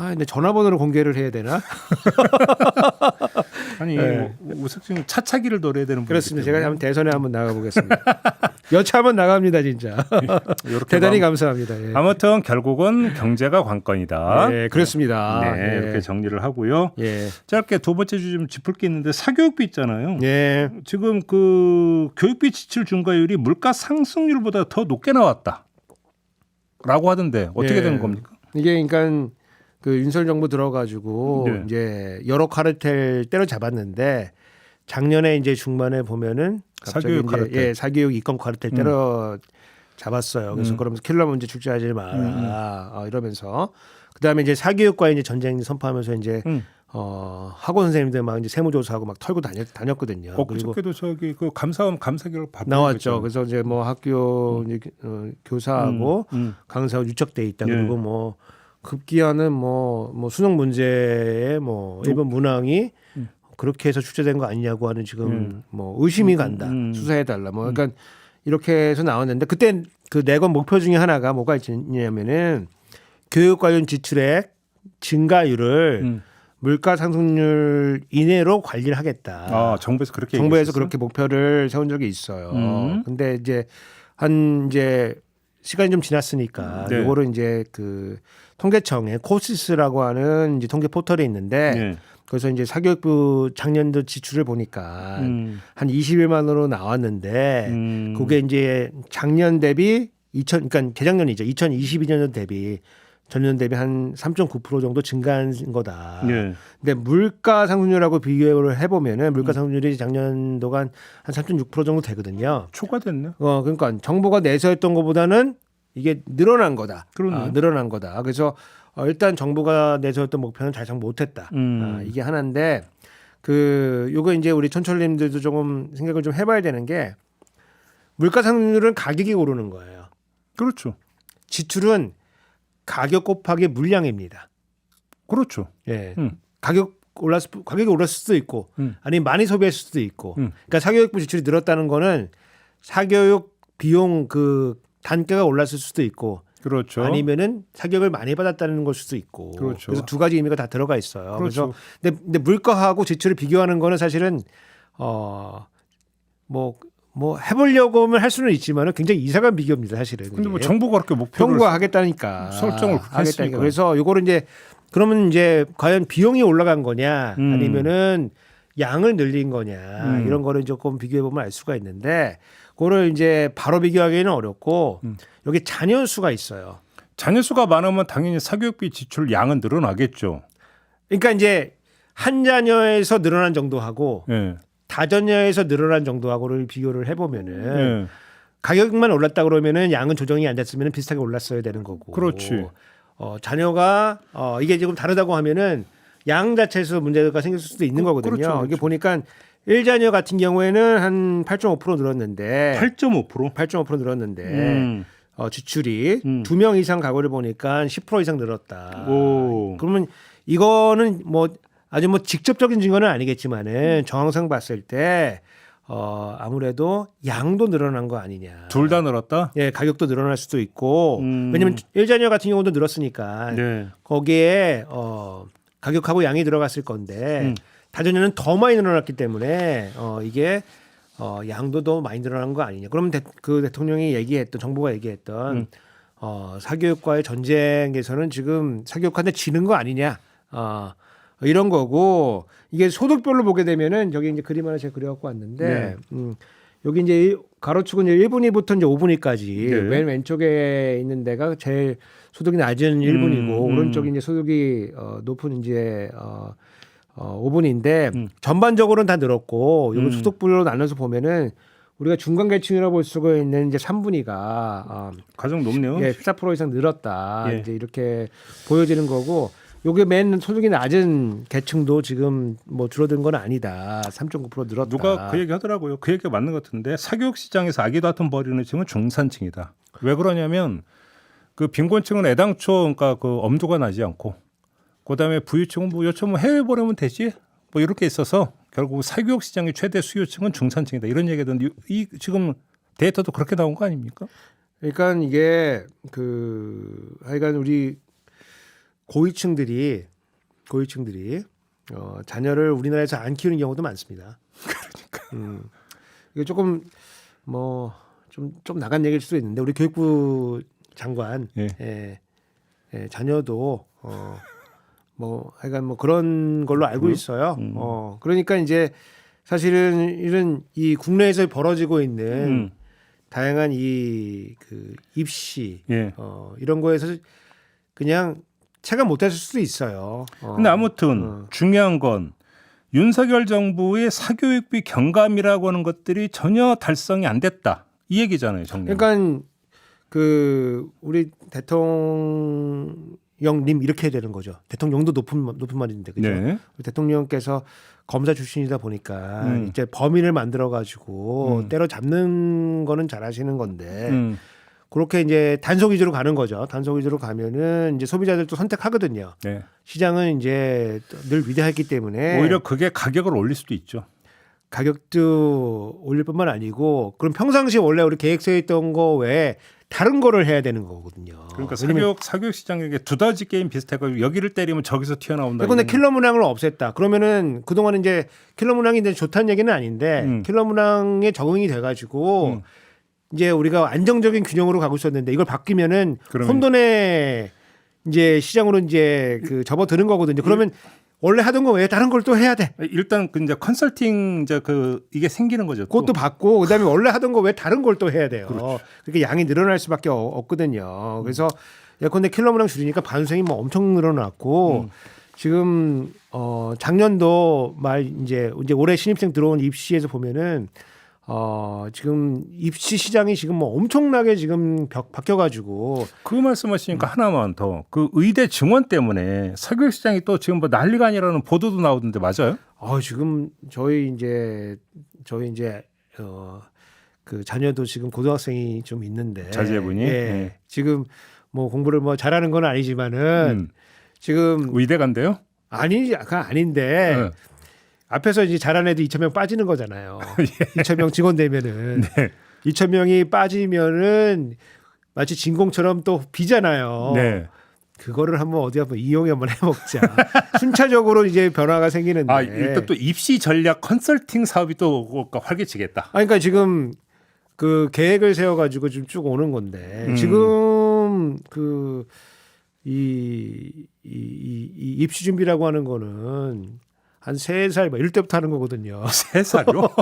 근데 전화번호를 공개를 해야 되나? 아니 네. 우석진은 차차기를 노려야 되는 그렇습니다. 분이기 제가 때문에. 한번 대선에 한번 나가보겠습니다. 여차 한번 나갑니다, 진짜. 이렇게 대단히 감사합니다. 예. 아무튼 결국은 경제가 관건이다. 네, 그렇습니다. 네, 예. 이렇게 정리를 하고요. 예. 짧게 두 번째 주 좀 짚을 게 있는데 사교육비 있잖아요. 예. 지금 그 교육비 지출 증가율이 물가 상승률보다 더 높게 나왔다. 라고 하던데 어떻게 예. 되는 겁니까? 이게 그러니까 그 윤석열 정부 들어가지고 네. 이제 여러 카르텔 때려잡았는데 작년에 이제 중반에 보면은 갑자기 사교육 이제 카르텔. 사교육 이권 카르텔 때려 잡았어요. 그래서 그러면서 킬러 문제 출제하지 마라 이러면서 그다음에 이제 사교육과 이제 전쟁 선포하면서 이제 학원 선생님들 막 이제 세무조사하고 막 털고 다녔거든요. 그리고 그저께도 저기 그 감사 결과 발표 나왔죠. 그래서 이제 뭐 학교 이제 교사하고 강사하고 유착돼 있다. 예. 그리고 뭐 급기야는 뭐 수능 문제에 뭐 일본 문항이 그렇게 해서 출제된 거 아니냐고 하는 지금 뭐 의심이 간다. 수사해 달라. 뭐 그러니까 이렇게 해서 나왔는데 그때 그 내건 목표 중에 하나가 뭐가 있냐면은 교육 관련 지출액 증가율을 물가 상승률 이내로 관리를 하겠다. 정부에서 그렇게 정부에서 얘기했었어요? 그렇게 목표를 세운 적이 있어요. 근데 이제 이제 시간이 좀 지났으니까 네. 이거를 이제 그 통계청에 코시스라고 하는 이제 통계 포털이 있는데 네. 그래서 이제 사교육부 작년도 지출을 보니까 한 21만 원으로 나왔는데 그게 이제 작년 대비 그러니까 재작년이죠. 2022년 대비 전년 대비 한 3.9% 정도 증가한 거다. 네. 근데 물가 상승률하고 비교를 해보면은 물가 상승률이 작년도가 한 3.6% 정도 되거든요. 초과됐네. 그러니까 정부가 내세웠던 것보다는 이게 늘어난 거다. 그러네. 늘어난 거다. 그래서 일단 정부가 내세웠던 목표는 달성 못했다. 이게 하나인데 요거 이제 우리 촌철님들도 조금 생각을 좀 해봐야 되는 게 물가 상승률은 가격이 오르는 거예요. 그렇죠. 지출은 가격 곱하기 물량입니다. 그렇죠. 예. 가격이 올랐을 수도 있고 아니면 많이 소비했을 수도 있고. 그러니까 사교육부 지출이 늘었다는 거는 사교육 비용 그 단가가 올랐을 수도 있고. 그렇죠. 아니면은 사교육을 많이 받았다는 걸 수도 있고. 그렇죠. 그래서 두 가지 의미가 다 들어가 있어요. 그렇죠. 그래서 근데 물가하고 지출을 비교하는 거는 사실은 뭐 해보려고 하면 할 수는 있지만은 굉장히 이상한 비교입니다, 사실은. 근데 뭐 정부가 그렇게 목표를 통과하겠다니까 설정을 그렇게 했으니까. 그래서 요거를 이제 그러면 이제 과연 비용이 올라간 거냐 아니면은 양을 늘린 거냐 이런 거를 조금 비교해 보면 알 수가 있는데 그거를 이제 바로 비교하기는 어렵고 여기 자녀 수가 있어요. 자녀 수가 많으면 당연히 사교육비 지출 양은 늘어나겠죠. 그러니까 이제 한 자녀에서 늘어난 정도하고 예. 다자녀에서 늘어난 정도하고를 비교를 해보면은 예. 가격만 올랐다 그러면은 양은 조정이 안 됐으면 비슷하게 올랐어야 되는 거고. 그렇지. 자녀가 이게 지금 다르다고 하면은 양 자체에서 문제가 생길 수도 있는 거거든요. 그렇죠. 이게 보니까 1자녀 같은 경우에는 한 8.5% 늘었는데 8.5%. 8.5% 늘었는데 지출이 2명 이상 가구를 보니까 10% 이상 늘었다. 오. 그러면 이거는 뭐 아주 뭐 직접적인 증거는 아니겠지만은 정황상 봤을 때 아무래도 양도 늘어난 거 아니냐. 둘 다 늘었다? 예, 가격도 늘어날 수도 있고 왜냐면 1자녀 같은 경우도 늘었으니까 네. 거기에 가격하고 양이 들어갔을 건데 다자녀는 더 많이 늘어났기 때문에 이게 양도 더 많이 늘어난 거 아니냐. 그러면 그 대통령이 얘기했던 정부가 얘기했던 사교육과의 전쟁에서는 지금 사교육한테 지는 거 아니냐. 이런 거고 이게 소득별로 보게 되면은 저기 이제 그림 하나 제가 그려갖고 왔는데 여기 이제 가로축은 이제 1분위부터 이제 5분위까지 네. 맨 왼쪽에 있는 데가 제일 소득이 낮은 1분위고 오른쪽이 이제 소득이 높은 이제 5분인데 전반적으로는 다 늘었고 여기 소득별로 나눠서 보면은 우리가 중간 계층이라고 볼 수가 있는 이제 3분위가 가장 높네요. 예, 14% 이상 늘었다. 예. 이제 이렇게 보여지는 거고 요게 맨 소득이 낮은 계층도 지금 뭐 줄어든 건 아니다. 3.9% 늘었다. 누가 그 얘기 하더라고요. 그 얘기가 맞는 것 같은데 사교육 시장에서 아기다툼 벌이는 층은 중산층이다. 왜 그러냐면 그 빈곤층은 애당초 그러니까 그 엄두가 나지 않고 그다음에 부유층은 뭐 요즘 뭐 해외 보내면 되지 뭐 이렇게 있어서 결국 사교육 시장의 최대 수요층은 중산층이다. 이런 얘기하던데 이 지금 데이터도 그렇게 나온 거 아닙니까? 그러니까 이게 그 하여간 우리 고위층들이 자녀를 우리나라에서 안 키우는 경우도 많습니다. 그러니까 이게 조금 뭐 좀 나간 얘기일 수도 있는데 우리 교육부 장관 자녀도 뭐 하여간 뭐 그런 걸로 알고 있어요. 그러니까 이제 사실은 이런 이 국내에서 벌어지고 있는 다양한 이 그 입시 이런 거에서 그냥 체감 못했을 수도 있어요. 근데 아무튼 중요한 건 윤석열 정부의 사교육비 경감이라고 하는 것들이 전혀 달성이 안 됐다. 이 얘기잖아요, 정리. 그러니까 그 우리 대통령님 이렇게 해야 되는 거죠. 대통령도 높은 말인데 그죠? 네. 대통령께서 검사 출신이다 보니까 이제 범인을 만들어 가지고 때려잡는 거는 잘하시는 건데 그렇게 이제 단속 위주로 가는 거죠. 단속 위주로 가면은 이제 소비자들도 선택하거든요. 네. 시장은 이제 늘 위대했기 때문에 오히려 그게 가격을 올릴 수도 있죠. 가격도 올릴 뿐만 아니고 그럼 평상시 원래 우리 계획서에 있던 거 외에 다른 거를 해야 되는 거거든요. 그러니까 사교육 시장에 두더지 게임 비슷해가지고 여기를 때리면 저기서 튀어나온다. 그런데 킬러 문항을 없앴다. 그러면은 그동안 이제 킬러 문항이 이제 좋다는 얘기는 아닌데 킬러 문항에 적응이 돼가지고 이제 우리가 안정적인 균형으로 가고 있었는데 이걸 바뀌면은 혼돈의 이제 시장으로 이제 그 접어드는 거거든요. 그러면 원래 하던 거 외에 다른 걸 또 해야 돼. 일단 그 이제 컨설팅 이제 그 이게 생기는 거죠. 그것도 받고 그다음에 원래 하던 거 외에 다른 걸 또 해야 돼요. 그렇게 양이 늘어날 수밖에 없거든요. 그래서 예컨대 킬러 문항 줄이니까 반수생이 뭐 엄청 늘어났고 지금 작년도 말 이제 올해 신입생 들어온 입시에서 보면은 지금 입시 시장이 지금 뭐 엄청나게 지금 바뀌어가지고 그 말씀하시니까 하나만 더 그 의대 증원 때문에 사교육 시장이 또 지금 뭐 난리가 아니라는 보도도 나오던데 맞아요? 지금 저희 이제 그 자녀도 지금 고등학생이 좀 있는데 자제분이 지금 뭐 공부를 뭐 잘하는 건 아니지만은 지금 의대 간대요? 아닌데. 앞에서 이제 잘하는 애들 2,000명 빠지는 거잖아요. 2,000명 직원 되면은 2,000명이 빠지면은 마치 진공처럼 또 비잖아요. 네. 그거를 한번 어디 한번 이용해 한번 해먹자. 순차적으로 이제 변화가 생기는데. 일단 또 입시 전략 컨설팅 사업이 또 활개치겠다. 그러니까 지금 그 계획을 세워가지고 좀 쭉 오는 건데 지금 그 이 입시 준비라고 하는 거는 한 3살 이럴 때부터 하는 거거든요. 3살요?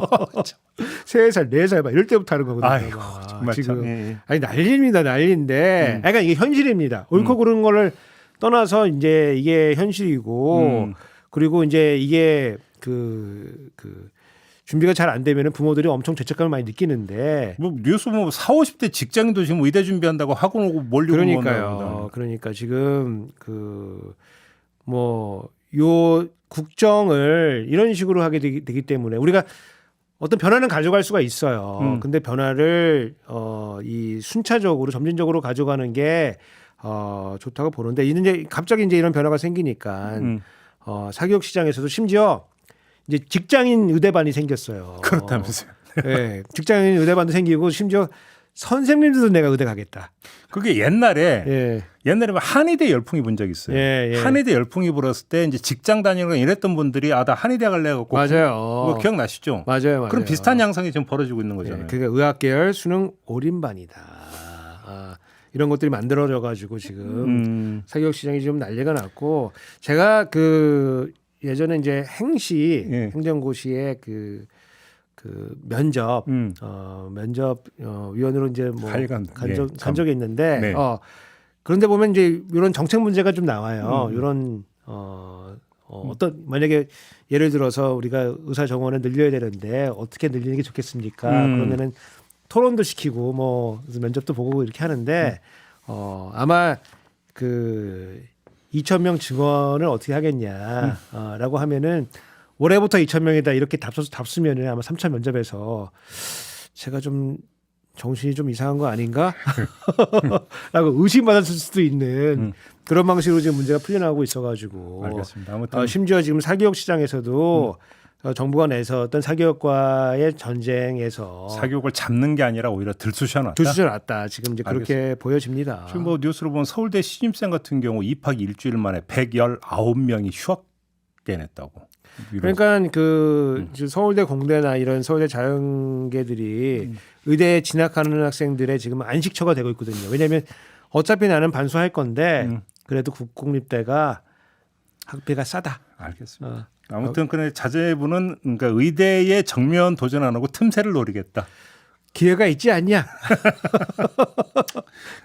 3살, 4살 이럴 때부터 하는 거거든요. 아이고, 정말 지금 아니 난리입니다, 난리인데. 그러니까 이게 현실입니다. 옳고 그른 거를 떠나서 이제 이게 현실이고 그리고 이제 이게 그 준비가 잘 안 되면은 부모들이 엄청 죄책감을 많이 느끼는데. 뭐 뉴스 뭐 40, 50대 직장인도 지금 의대 준비한다고 학원 오고 몰리고 그러니까요. 그러니까 지금 요 국정을 이런 식으로 하게 되기 때문에 우리가 어떤 변화는 가져갈 수가 있어요. 근데 변화를 이 순차적으로 점진적으로 가져가는 게 좋다고 보는데 이제 갑자기 이제 이런 변화가 생기니까 사교육 시장에서도 심지어 이제 직장인 의대반이 생겼어요. 그렇다면서요. 네, 직장인 의대반도 생기고 심지어 선생님들도 내가 의대 가겠다. 그게 옛날에 예. 뭐 한의대 열풍이 분 적이 있어요. 예, 예. 한의대 열풍이 불었을 때 이제 직장 다니는 거 이랬던 분들이 나 한의대 갈래 갖고 맞아요. 그거 기억나시죠? 맞아요. 그럼 비슷한 양상이 지금 벌어지고 있는 거잖아요. 예, 그러니까 의학계열 수능 올인반이다. 이런 것들이 만들어져 가지고 지금 사교육 시장이 좀 난리가 났고 제가 그 예전에 이제 행시 예. 행정고시에 그 면접 면접 위원으로 이제 뭐 간 적이 있는데 네. 그런데 보면 이제 이런 정책 문제가 좀 나와요. 이런 어떤 만약에 예를 들어서 우리가 의사 정원을 늘려야 되는데 어떻게 늘리는 게 좋겠습니까? 그러면은 토론도 시키고 뭐 그래서 면접도 보고 이렇게 하는데 아마 그 2,000명 증원을 어떻게 하겠냐라고 하면은 올해부터 2,000명이다 이렇게 답쓰면은 아마 3차 면접에서 제가 좀 정신이 좀 이상한 거 아닌가? 라고 의심받았을 수도 있는 그런 방식으로 지금 문제가 풀려나오고 있어가지고. 알겠습니다. 아무튼 심지어 지금 사교육 시장에서도 정부가 내서 어떤 사교육과의 전쟁에서 사교육을 잡는 게 아니라 오히려 들쑤셔놨다. 들쑤셔놨다. 지금 이제 그렇게 보여집니다. 지금 뭐 뉴스로 보면 서울대 신입생 같은 경우 입학 일주일 만에 119명이 휴학계 냈다고. 그러니까 그 서울대 공대나 이런 서울대 자연계들이 의대에 진학하는 학생들의 지금 안식처가 되고 있거든요. 왜냐하면 어차피 나는 반수할 건데 그래도 국공립대가 학비가 싸다. 알겠습니다. 아무튼 근데 자제분은 그러니까 의대에 정면 도전 안 하고 틈새를 노리겠다. 기회가 있지 않냐?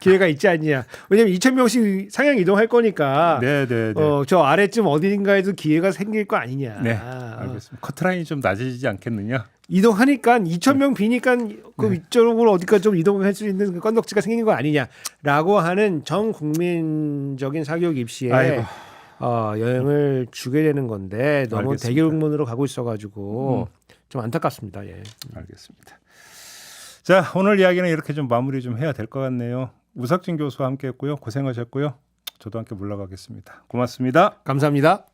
기회가 있지 않냐? 왜냐면 2,000명씩 상향 이동할 거니까. 네네네. 저 아래쯤 어딘가에도 기회가 생길 거 아니냐. 네, 알겠습니다. 커트라인이 좀 낮아지지 않겠느냐? 이동하니까 2,000명 비니까 그 이쪽으로 어디까 좀 이동할 수 있는 건덕지가 생긴 거 아니냐라고 하는 전 국민적인 사교육 입시에 영향을 주게 되는 건데 너무 알겠습니다. 대결문으로 가고 있어가지고 좀 안타깝습니다. 예. 알겠습니다. 자, 오늘 이야기는 이렇게 좀 마무리 좀 해야 될 것 같네요. 우석진 교수와 함께했고요. 고생하셨고요. 저도 함께 물러가겠습니다. 고맙습니다. 감사합니다.